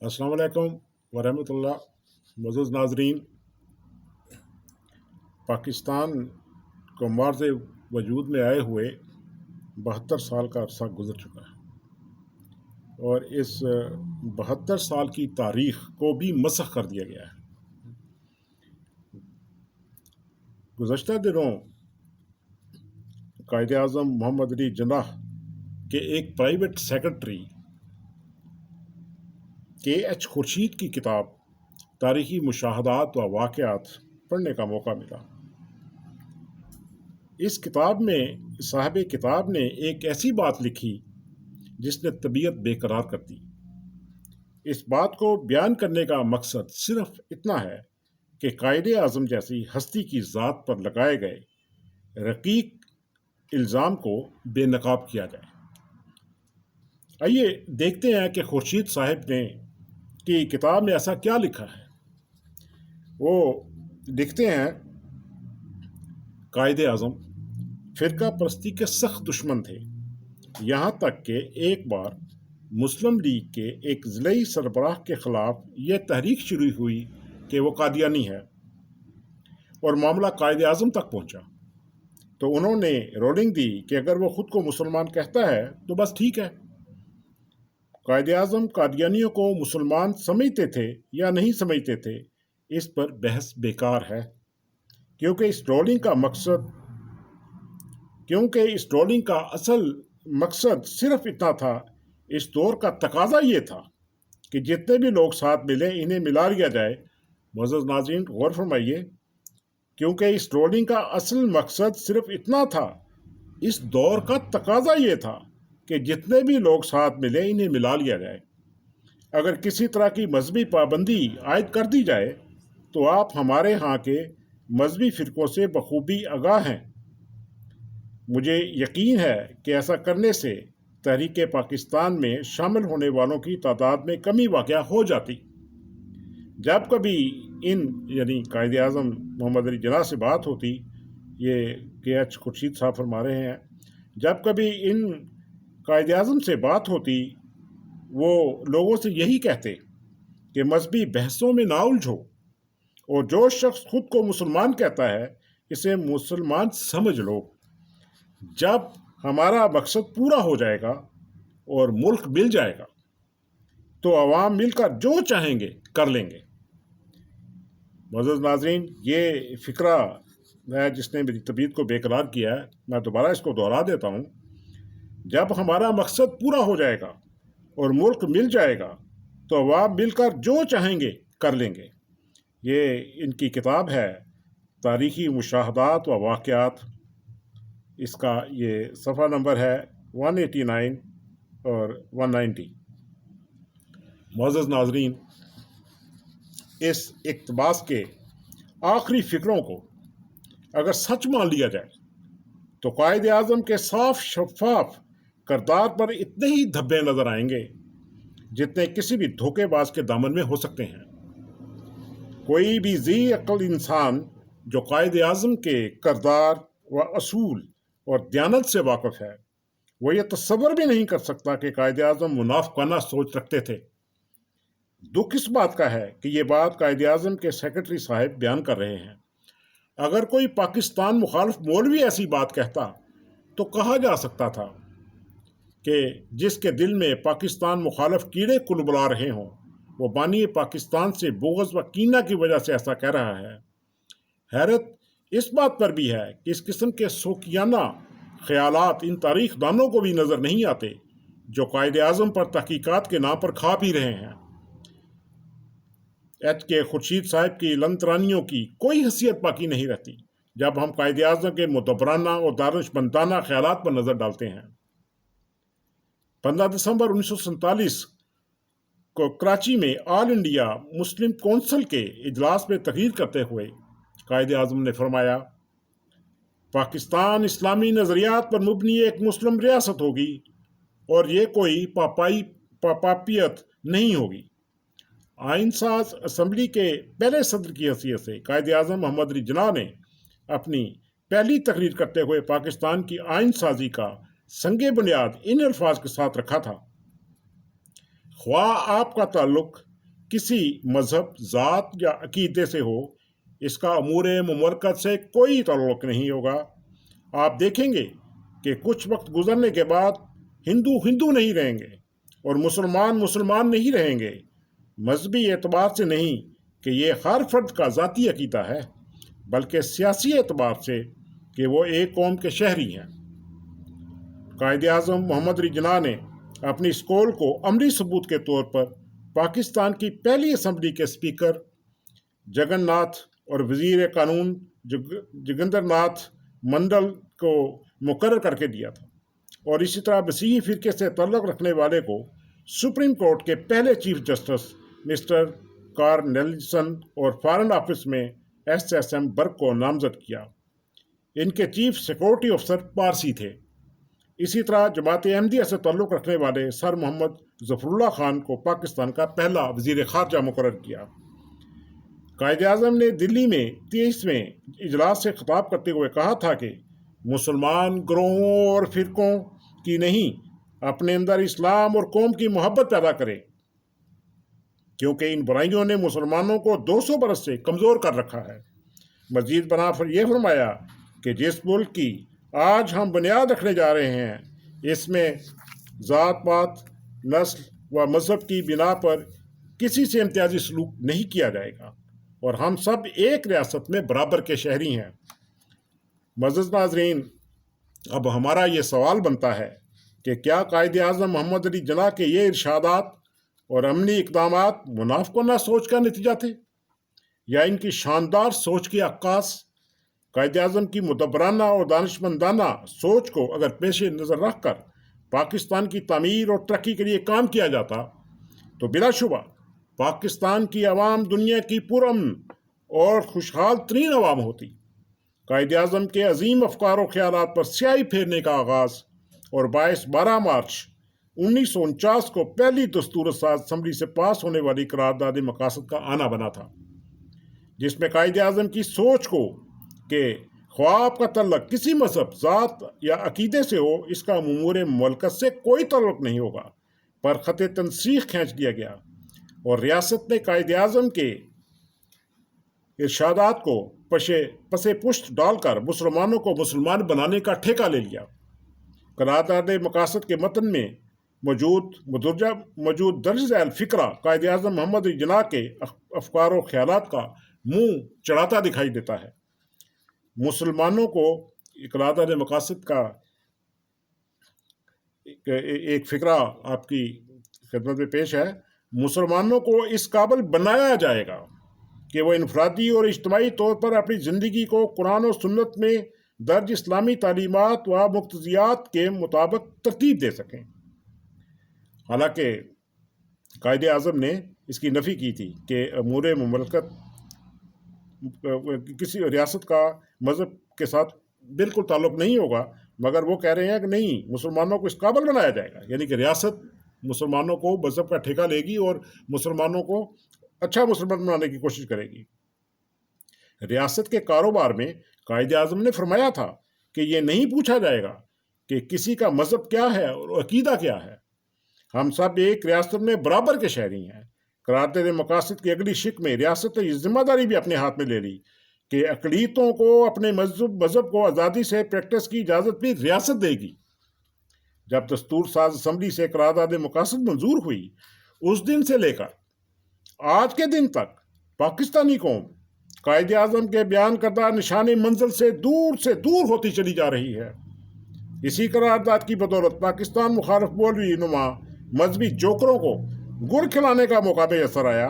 अस्सलाम वालेकुम वरहमतुल्लाह। मुअज़्ज़ज़ नाज़रीन, पाकिस्तान को मार्ज़ वजूद में आए हुए 72 साल का अरसा गुज़र चुका है और इस 72 साल की तारीख़ को भी मसख़ कर दिया गया है। गुज़श्ता दिनों कायद-ए-आज़म मोहम्मद अली जिन्नाह के एक प्राइवेट सेक्रेटरी के.एच. खुर्शीद की किताब तारीख़ी मुशाहदात व वाक़यात पढ़ने का मौका मिला। इस किताब में साहिब किताब ने एक ऐसी बात लिखी जिसने तबीयत बेकरार कर दी। इस बात को बयान करने का मकसद सिर्फ इतना है कि कायद-ए-आज़म जैसी हस्ती की ज़ात पर लगाए गए रकीक इल्ज़ाम को बेनकाब किया जाए। आइए देखते हैं कि खुर्शीद साहब ने की किताब में ऐसा क्या लिखा है। वो लिखते हैं, कायद-ए-आज़म फ़िरका परस्ती के सख्त दुश्मन थे, यहाँ तक कि एक बार मुस्लिम लीग के एक ज़िलई सरबराह के ख़िलाफ़ यह तहरीक शुरू हुई कि वो कादियानी है और मामला कायद-ए-आज़म तक पहुँचा तो उन्होंने रोलिंग दी कि अगर वो ख़ुद को मुसलमान कहता है तो बस ठीक है। कायद-ए-आज़म कादियानियों को मुसलमान समझते थे या नहीं समझते थे, इस पर बहस बेकार है, क्योंकि इस ट्रोलिंग का असल मकसद सिर्फ इतना था, इस दौर का तकाजा ये था कि जितने भी लोग साथ मिले इन्हें मिला लिया जाए। मुअज़्ज़ज़ नाज़रीन गौर फरमाइए, क्योंकि इस ट्रोलिंग का असल मकसद सिर्फ इतना था, इस दौर का तकाजा ये था कि जितने भी लोग साथ मिले इन्हें मिला लिया जाए। अगर किसी तरह की मजहबी पाबंदी आयद कर दी जाए तो आप हमारे यहाँ के मजहबी फ़िरक़ों से बखूबी आगाह हैं। मुझे यकीन है कि ऐसा करने से तहरीक पाकिस्तान में शामिल होने वालों की तादाद में कमी वाक़या हो जाती। जब कभी इन यानी कायद-ए-आज़म मोहम्मद अली जिन्नाह से बात होती, ये के.एच. खुर्शीद साहब फरमा रहे हैं, जब कभी इन कायद-ए-आज़म से बात होती वो लोगों से यही कहते कि मजहबी बहसों में ना उलझो और जो शख्स खुद को मुसलमान कहता है इसे मुसलमान समझ लो। जब हमारा मकसद पूरा हो जाएगा और मुल्क मिल जाएगा तो अवाम मिलकर जो चाहेंगे कर लेंगे। मुअज़्ज़ज़ नाज़रीन, ये फ़िक्रा है जिसने मेरी तबीयत को बेकरार किया है, मैं दोबारा इसको दोहरा देता हूँ। जब हमारा मकसद पूरा हो जाएगा और मुल्क मिल जाएगा तो अवाम मिलकर जो चाहेंगे कर लेंगे। ये इनकी किताब है तारीख़ी मुशाहदात व वाक़यात। इसका ये सफ़ा नंबर है 189 और 190। मुअज़्ज़ज़ नाज़रीन, इस इक़्तिबास के आखिरी फ़िक्रों को अगर सच मान लिया जाए तो कायद-ए-आज़म के साफ शफ़ाफ किरदार पर इतने ही धब्बे नज़र आएंगे जितने किसी भी धोखेबाज के दामन में हो सकते हैं। कोई भी ज़ी अक़ल इंसान जो कायद-ए-आज़म के किरदार व असूल और दयानत से वाक़िफ़ है, वो ये तसव्वुर भी नहीं कर सकता कि कायद-ए-आज़म मुनाफ़िक़ाना सोच रखते थे। दुख इस बात का है कि ये बात कायद-ए-आज़म के सेक्रेटरी साहब बयान कर रहे हैं। अगर कोई पाकिस्तान मुखालिफ मौलवी ऐसी बात कहता तो कहा जा सकता था कि जिसके दिल में पाकिस्तान मुखालिफ कीड़े कुलबुला रहे हों, वो बानी पाकिस्तान से बुग़्ज़ व कीना की वजह से ऐसा कह रहा है। हैरत इस बात पर भी है कि इस किस्म के सोकियाना ख्यालात इन तारीख़ दानों को भी नज़र नहीं आते जो कायद-ए-आज़म पर तहकीकात के नाम पर खा पी रहे हैं। के खुर्शीद साहब की लंतरानियों की कोई हैसियत बाकी नहीं रहती जब हम कायद-ए-आज़म के मुदब्बराना और दानिशमंदाना ख्यालात पर नज़र डालते हैं। 15 दिसंबर 1947 को कराची में ऑल इंडिया मुस्लिम कौंसिल के इजलास में तकरीर करते हुए कायद-ए-आज़म ने फरमाया, पाकिस्तान इस्लामी नज़रियात पर मुबनी एक मुस्लिम रियासत होगी और ये कोई पापियत नहीं होगी। आइनसाज असम्बली के पहले सदर की हैसियत से कायद-ए-आज़म मोहम्मद अली जिन्नाह ने अपनी पहली तकरीर करते हुए पाकिस्तान की आइन साजी का संगे बुनियाद इन अल्फाज के साथ रखा था, ख्वाह आपका ताल्लुक کسی مذہب، ذات یا عقیدے سے ہو، اس کا امور مملکت سے کوئی تعلق نہیں ہوگا۔ آپ دیکھیں گے کہ کچھ وقت گزرنے کے بعد ہندو ہندو نہیں رہیں گے اور مسلمان مسلمان نہیں رہیں گے، مذہبی اعتبار سے نہیں کہ یہ ہر فرد کا ذاتی عقیدہ ہے، بلکہ سیاسی اعتبار سے کہ وہ ایک قوم کے شہری ہیں۔ قائد اعظم محمد علی جناح نے اپنی اس قول کو عملی ثبوت کے طور پر پاکستان کی پہلی اسمبلی کے اسپیکر جگن ناتھ اور وزیر قانون جگندر ناتھ منڈل کو مقرر کر کے دیا تھا، اور اسی طرح مسیحی فرقے سے تعلق رکھنے والے کو سپریم کورٹ کے پہلے چیف جسٹس مسٹر کارنیلسن اور فارن آفس میں SSM برگ کو نامزد کیا۔ ان کے چیف سیکورٹی افسر پارسی تھے۔ اسی طرح جماعت احمدیہ سے تعلق رکھنے والے سر محمد ظفر اللہ خان کو پاکستان کا پہلا وزیر خارجہ مقرر کیا۔ قائد اعظم نے دلی میں 23ویں اجلاس سے خطاب کرتے ہوئے کہا تھا کہ مسلمان گروہوں اور فرقوں کی نہیں، اپنے اندر اسلام اور قوم کی محبت پیدا کرے، کیونکہ ان برائیوں نے مسلمانوں کو 200 برس سے کمزور کر رکھا ہے۔ مزید بنا پر یہ فرمایا کہ جس ملک کی آج ہم بنیاد رکھنے جا رہے ہیں، اس میں ذات پات، نسل و مذہب کی بنا پر کسی سے امتیازی سلوک نہیں کیا جائے گا، اور ہم سب ایک ریاست میں برابر کے شہری ہیں۔ معزز ناظرین، اب ہمارا یہ سوال بنتا ہے کہ کیا قائد اعظم محمد علی جناح کے یہ ارشادات اور عملی اقدامات منافقانہ سوچ کا نتیجہ تھے، یا ان کی شاندار سوچ کی عکاس؟ قائد اعظم کی مدبرانہ اور دانشمندانہ سوچ کو اگر پیش نظر رکھ کر پاکستان کی تعمیر اور ترقی کے لیے کام کیا جاتا تو بلا شبہ پاکستان کی عوام دنیا کی پرامن اور خوشحال ترین عوام ہوتی۔ قائد اعظم کے عظیم افکار و خیالات پر سیاہی پھیرنے کا آغاز اور باعث 12 مارچ 1949 کو پہلی دستور ساز اسمبلی سے پاس ہونے والی قرارداد مقاصد کا آنا بنا تھا، جس میں قائد اعظم کی سوچ کو کہ خواب کا تعلق کسی مذہب، ذات یا عقیدے سے ہو، اس کا امور مملکت سے کوئی تعلق نہیں ہوگا، پر خط تنسیق کھینچ دیا گیا، اور ریاست نے قائد اعظم کے ارشادات کو پسے پشت ڈال کر مسلمانوں کو مسلمان بنانے کا ٹھیکہ لے لیا۔ قرارداد مقاصد کے متن میں موجود درج ذیل فقرہ قائد اعظم محمد علی جناح کے افکار و خیالات کا منہ چڑھاتا دکھائی دیتا ہے۔ مسلمانوں کو قرارداد مقاصد کا ایک فقرہ آپ کی خدمت میں پیش ہے۔ مسلمانوں کو اس قابل بنایا جائے گا کہ وہ انفرادی اور اجتماعی طور پر اپنی زندگی کو قرآن و سنت میں درج اسلامی تعلیمات و مقتضیات کے مطابق ترتیب دے سکیں۔ حالانکہ قائد اعظم نے اس کی نفی کی تھی کہ امور مملکت کسی ریاست کا مذہب کے ساتھ بالکل تعلق نہیں ہوگا، مگر وہ کہہ رہے ہیں کہ نہیں، مسلمانوں کو اس قابل بنایا جائے گا، یعنی کہ ریاست مسلمانوں کو مذہب کا ٹھیکہ لے گی اور مسلمانوں کو اچھا مسلمان بنانے کی کوشش کرے گی۔ ریاست کے کاروبار میں قائد اعظم نے فرمایا تھا کہ یہ نہیں پوچھا جائے گا کہ کسی کا مذہب کیا ہے اور عقیدہ کیا ہے، ہم سب ایک ریاست میں برابر کے شہری ہیں۔ قرارداد مقاصد کی اگلی شق میں ریاست نے یہ ذمہ داری بھی اپنے ہاتھ میں لے لی کہ اقلیتوں کو اپنے مذہب کو آزادی سے پریکٹس کی اجازت بھی ریاست دے گی۔ جب دستور ساز اسمبلی سے قرارداد مقاصد منظور ہوئی، اس دن سے لے کر آج کے دن تک پاکستانی قوم قائد اعظم کے بیان کردہ نشان منزل سے دور ہوتی چلی جا رہی ہے۔ اسی قرارداد کی بدولت پاکستان مخالف مولوی نما مذہبی جوکروں کو گڑ کھلانے کا موقع میسر آیا۔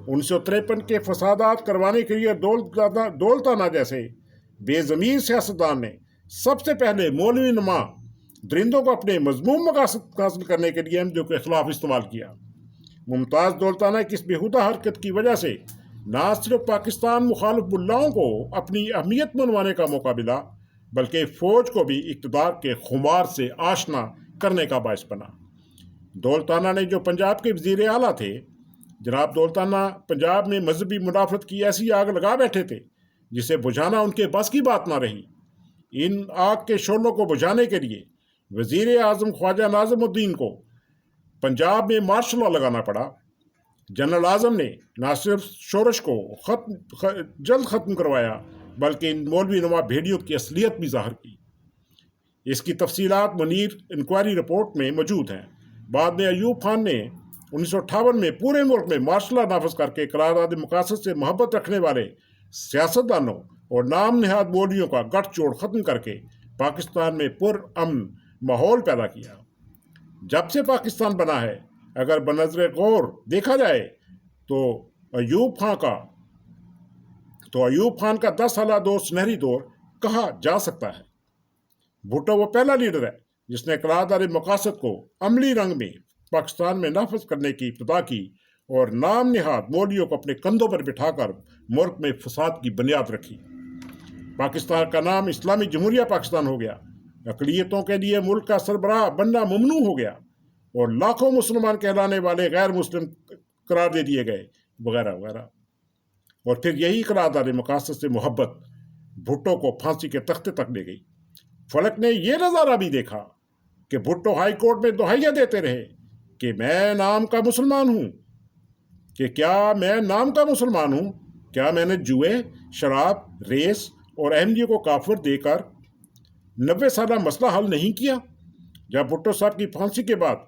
1953 کے فسادات کروانے کے لیے دولتانہ جیسے بے ضمیر سیاستدان نے سب سے پہلے مولوی نما درندوں کو اپنے مذموم مقاصد حاصل کرنے کے لیے احمدیوں کے خلاف استعمال کیا۔ ممتاز دولتانہ کی اس بےہودہ حرکت کی وجہ سے نہ صرف پاکستان مخالف ملاؤں کو اپنی اہمیت منوانے کا موقع ملا، بلکہ فوج کو بھی اقتدار کے خمار سے آشنا کرنے کا باعث بنا۔ دولتانہ نے جو پنجاب کے وزیر اعلیٰ تھے، جناب دولتانہ پنجاب میں مذہبی مدافعت کی ایسی آگ لگا بیٹھے تھے جسے بجھانا ان کے بس کی بات نہ رہی۔ ان آگ کے شعلوں کو بجھانے کے لیے وزیر اعظم خواجہ ناظم الدین کو پنجاب میں مارشل لا لگانا پڑا، जनरल आज़म ने न सिर्फ शोरश को जल्द ख़त्म करवाया बल्कि इन मौलवी नुमा भेड़ियों की असलियत भी ज़ाहिर की। इसकी तफसीलात मुनीर इंक्वायरी रिपोर्ट में मौजूद हैं। बाद में अयूब खान ने 1958 में पूरे मुल्क में मार्शल लॉ नाफज करके करारदाद मकासद से मोहब्बत रखने वाले सियासतदानों और नाम नहाद मौलवियों का गठजोड़ ख़त्म करके पाकिस्तान में पुरअमन माहौल पैदा किया। जब से पाकिस्तान बना है, अगर बनज़र गौर देखा जाए तो अयूब खान का 10 साल दौर सुनहरी दौर कहा जा सकता है। भुट्टो वो पहला लीडर है जिसने करारदाद मकासद को अमली रंग में पाकिस्तान में नाफज करने की इब्तिदा की और नाम नहाद मौलवियों को अपने कंधों पर बिठाकर मुल्क में फसाद की बुनियाद रखी। पाकिस्तान का नाम इस्लामी जमहूरिया पाकिस्तान हो गया, अक़लियतों के लिए मुल्क का सरबराह बनना मुमनू हो गया और लाखों मुसलमान कहलाने वाले गैर मुस्लिम करार दे दिए गए, वगैरह वगैरह। और फिर यही करारदाद मकासद से मोहब्बत भुट्टो को फांसी के तख्ते तक ले गई। फलक ने यह नज़ारा भी देखा कि भुट्टो हाई कोर्ट में दुहाइयाँ देते रहे कि मैं नाम का मुसलमान हूँ, क्या मैंने जुए, शराब, रेस और अहमदियों को काफिर देकर 90 साल मसला हल नहीं किया। जब भुट्टो साहब की फांसी के बाद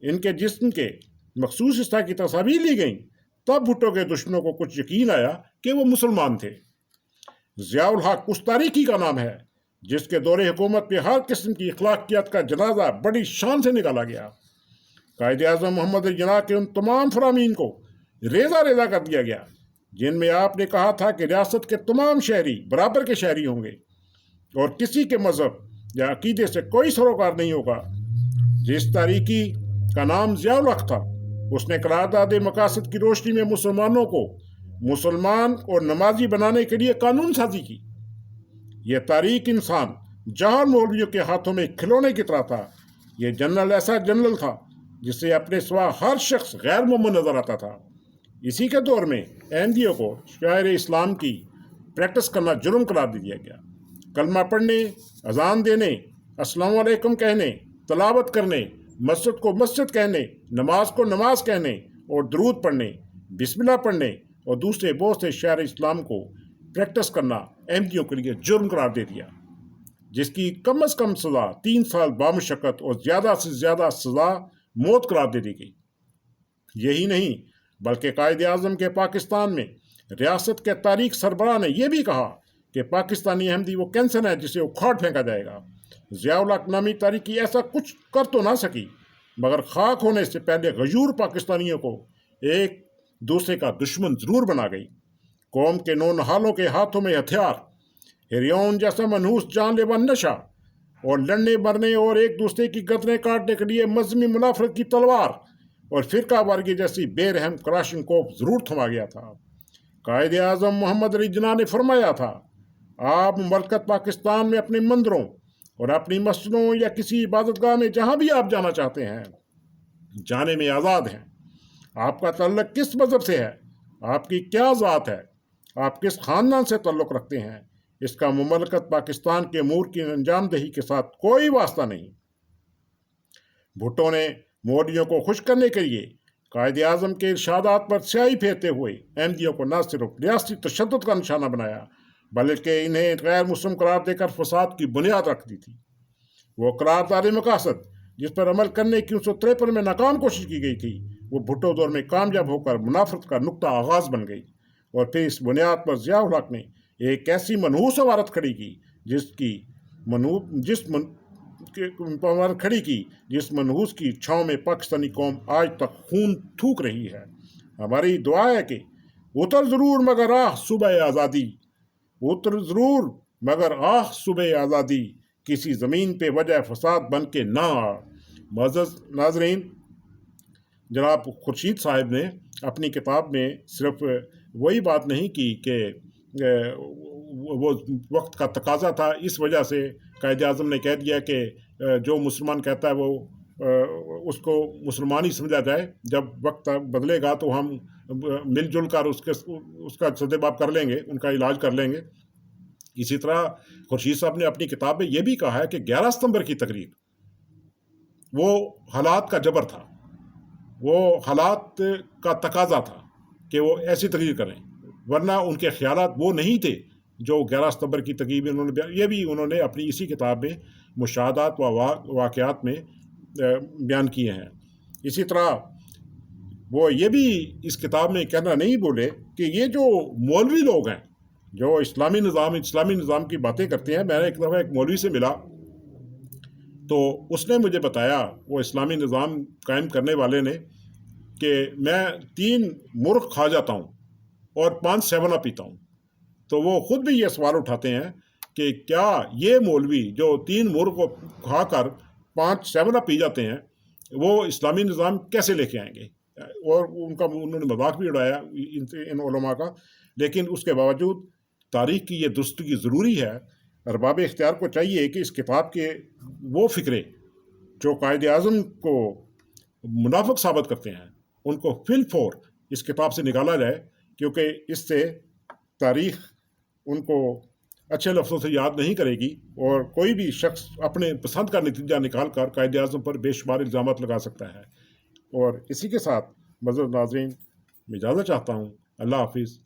इनके जिस्म के मखसूस हिस्सा की तस्वीर ली गई, तब भुट्टो के दुश्मनों को कुछ यकीन आया कि वो मुसलमान थे। ज़ियाउल हक उस तारीखी का नाम है जिसके दौरे हुकूमत पे हर किस्म की अखलाकियात का जनाजा बड़ी शान से निकाला गया। कायदे आज़म मोहम्मद अली जिन्ना के उन तमाम फरामीन को रेजा रेजा कर दिया गया जिनमें आपने कहा था कि रियासत के तमाम शहरी बराबर के शहरी होंगे और किसी के मज़हब या अकीदे से कोई सरोकार नहीं होगा। जिस तारीखी का नाम ज़ियाउल हक था, उसने करारदाद मकासद की रोशनी में मुसलमानों को मुसलमान और नमाजी बनाने के लिए कानून साजी की। यह तारीख इंसान जहां मौलवियों के हाथों में खिलौने की तरह था। यह जनरल ऐसा जनरल था जिसे अपने सिवा हर शख्स गैर मुमकिन नजर आता था। इसी के दौर में अहमदियों को शायर इस्लाम की प्रैक्टिस करना जुर्म करार दिया गया। कलमा पढ़ने, अजान देने, अस्सलाम वालेकुम कहने, तलावत करने, मस्जिद को मस्जिद कहने, नमाज को नमाज कहने और दरूद पढ़ने, बिस्मिल्लाह पढ़ने और दूसरे बहुत से शायर इस्लाम को प्रैक्टिस करना अहमदियों के लिए जुर्म करार दे दिया, जिसकी कम अज़ कम सज़ा 3 साल बामुशक्कत और ज़्यादा से ज़्यादा सज़ा मौत करार दे दी गई। यही नहीं बल्कि कायदे आज़म के पाकिस्तान में रियासत के तारीख सरबराह ने यह भी कहा कि पाकिस्तानी अहमदी वो कैंसर है जिसे उखाड़ फेंका जाएगा। ज़ियाउल हक नामी तारीखी ऐसा कुछ कर तो ना सकी, मगर खाक होने से पहले गयूर पाकिस्तानियों को एक दूसरे का दुश्मन ज़रूर बना गई। कौम के नौनहालों के हाथों में हथियार, हिरियौन जैसा मनहूस जानलेवा नशा और लड़ने मरने और एक दूसरे की गर्दनें काटने के लिए मजहबी मुनाफरत की तलवार और फिरका वारगी जैसी बेरहम क्राशिंकोफ ज़रूर थमा गया था। कायदे आज़म मोहम्मद अली जिन्ना ने फरमाया था, आप मुमलकत पाकिस्तान में अपने मंदिरों और अपनी मस्जिदों या किसी इबादतगाह में जहाँ भी आप जाना चाहते हैं, जाने में आज़ाद हैं। आपका तल्लुक़ किस मज़हब से है, आपकी क्या ज़ात है, आप किस ख़ानदान से तल्लुक़ रखते हैं, इसका मुमलकत पाकिस्तान के अमूर की अंजामदही के साथ कोई वास्ता नहीं। भुट्टो ने मौलवियों को खुश करने के लिए कायदे आज़म के इरशादात पर स्याही फेरते हुए अहमदियों को न सिर्फ रियासती तशद्दुद का निशाना बनाया, बल्कि इन्हें गैर मुस्लिम करार देकर फसाद की बुनियाद रख दी थी। वो करारदाद मकासद जिस पर अमल करने की 1953 में नाकाम कोशिश की गई थी, वो भुट्टो दौर में कामयाब होकर मुनाफरत का नुक्ता आगाज़ बन गई। और फिर इस बुनियाद पर ज़ियाउल हक ने एक ऐसी मनहूस इमारत खड़ी की जिस मनहूस की छाँव में पाकिस्तानी कौम आज तक खून थूक रही है। हमारी दुआ है कि उतर ज़रूर मगर आह सुबह आज़ादी, उतर ज़रूर मगर आह सुबह आज़ादी, किसी ज़मीन पे वजह फसाद बन के ना आ। मुअज़्ज़ज़ नाज़रीन, जनाब खुर्शीद साहब ने अपनी किताब में सिर्फ वही बात नहीं की कि वो वक्त का तकाजा था, इस वजह से कायदे आज़म ने कह दिया कि जो मुसलमान कहता है उसको मुसलमान ही समझा जाए, जब वक्त बदलेगा तो हम मिलजुल कर उसका सदेबाब कर लेंगे, उनका इलाज कर लेंगे। इसी तरह खुर्शीद साहब ने अपनी किताब में यह भी कहा है कि 11 सितंबर की तकरीर वो हालात का जबर था, وہ حالات کا تقاضا تھا کہ وہ ایسی تقریر کریں، ورنہ ان کے خیالات وہ نہیں تھے جو 11 ستمبر کی تقریب میں یہ بھی انہوں نے اپنی اسی کتاب میں مشاہدات و واقعات میں بیان کیے ہیں۔ اسی طرح وہ یہ بھی اس کتاب میں کہنا نہیں بولے کہ یہ جو مولوی لوگ ہیں جو اسلامی نظام کی باتیں کرتے ہیں، میں نے ایک دفعہ ایک مولوی سے ملا تو اس نے مجھے بتایا، وہ اسلامی نظام قائم کرنے والے نے، کہ میں 3 مرغ کھا جاتا ہوں اور 5 7 اپ پیتا ہوں۔ تو وہ خود بھی یہ سوال اٹھاتے ہیں کہ کیا یہ مولوی جو 3 مرغ کو کھا کر 5 7 اپ پی جاتے ہیں، وہ اسلامی نظام کیسے لے کے آئیں گے؟ اور انہوں نے مذاق بھی اڑایا ان علماء کا، لیکن اس کے باوجود تاریخ کی یہ درستگی ضروری ہے۔ ارباب اختیار کو چاہیے کہ اس کتاب کے وہ فکرے جو قائد اعظم کو منافق ثابت کرتے ہیں ان کو فی الفور اس کتاب سے نکالا جائے، کیونکہ اس سے تاریخ ان کو اچھے لفظوں سے یاد نہیں کرے گی، اور کوئی بھی شخص اپنے پسند کا نتیجہ نکال کر قائد اعظم پر بے شمار الزامات لگا سکتا ہے۔ اور اسی کے ساتھ معزز ناظرین، میں اجازت چاہتا ہوں۔ اللہ حافظ۔